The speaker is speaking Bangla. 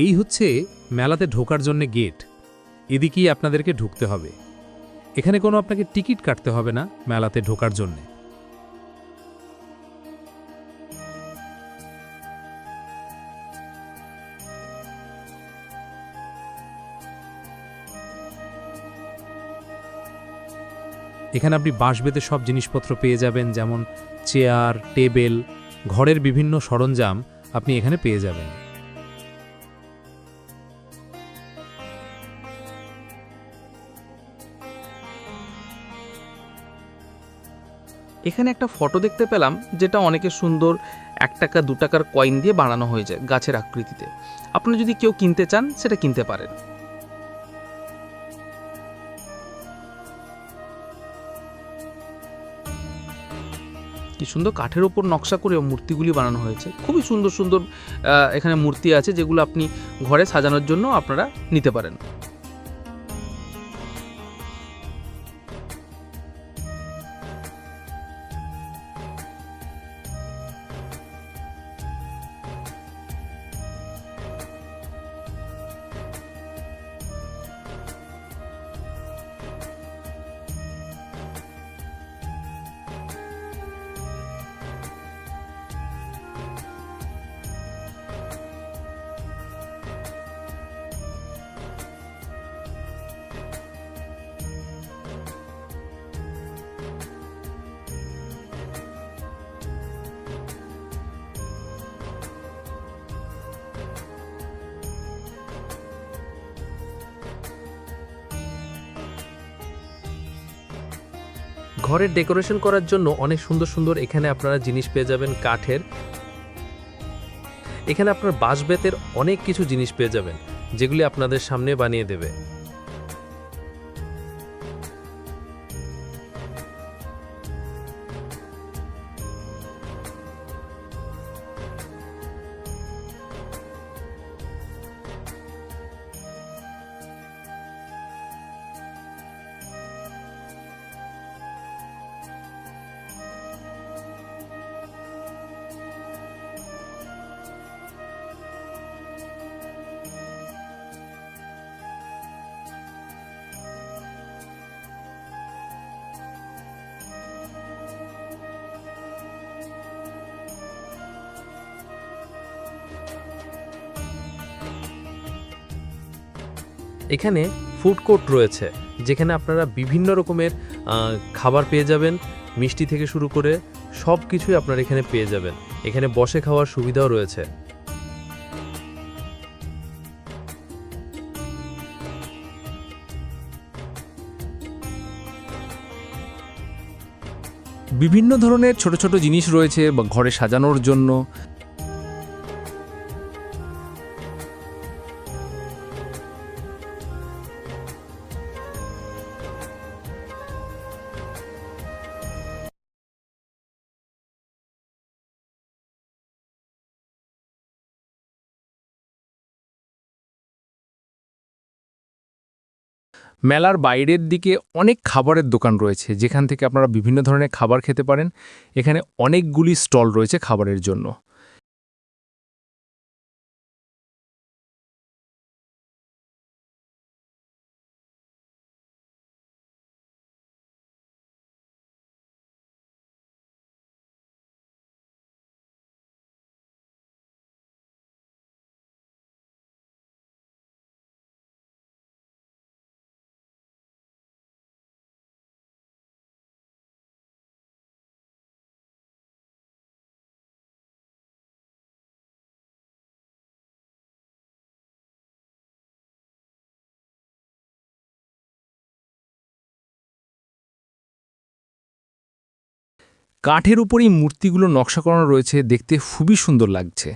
এই হচ্ছে মেলাতে ঢোকার জন্য গেট। এদিকেই আপনাদেরকে ঢুকতে হবে। এখানে কোনো আপনাকে টিকিট কাটতে হবে না মেলাতে ঢোকার জন্যে। এখানে আপনি বাঁশ বেতে সব জিনিসপত্র পেয়ে যাবেন, যেমন চেয়ার, টেবিল, ঘরের বিভিন্ন সরঞ্জাম আপনি এখানে পেয়ে যাবেন। এখানে একটা ফটো দেখতে পেলাম, যেটা অনেকে সুন্দর 1 টাকা 2 টাকার কয়েন দিয়ে বানানো হয়ে যায় গাছের আকৃতিতে। আপনি যদি কেউ কিনতে চান সেটা কিনতে পারেন। কি সুন্দর কাঠের ওপর নকশা করে মূর্তিগুলি বানানো হয়েছে। খুবই সুন্দর সুন্দর এখানে মূর্তি আছে, যেগুলো আপনি ঘরে সাজানোর জন্য আপনারা নিতে পারেন। ঘরের ডেকোরেশন করার জন্য অনেক সুন্দর সুন্দর এখানে আপনারা জিনিস পেয়ে যাবেন কাঠের। এখানে আপনার বাঁশ বেতের অনেক কিছু জিনিস পেয়ে যাবেন, যেগুলি আপনাদের সামনে বানিয়ে দেবে। এখানে ফুড কোর্ট রয়েছে, যেখানে আপনারা বিভিন্ন রকমের খাবার পেয়ে যাবেন, মিষ্টি থেকে শুরু করে সব কিছুই আপনারা এখানে পেয়ে যাবেন। এখানে বসে খাওয়ার সুবিধাও রয়েছে। বিভিন্ন ধরনের ছোট ছোট জিনিস রয়েছে বা ঘরে সাজানোর জন্য। মেলার বাইরের দিকে অনেক খাবারের দোকান রয়েছে, যেখান থেকে আপনারা বিভিন্ন ধরনের খাবার খেতে পারেন। এখানে অনেকগুলি স্টল রয়েছে খাবারের জন্য। কাঠের উপর এই মূর্তিগুলো নকশা করানো রয়েছে, দেখতে খুবই সুন্দর লাগছে।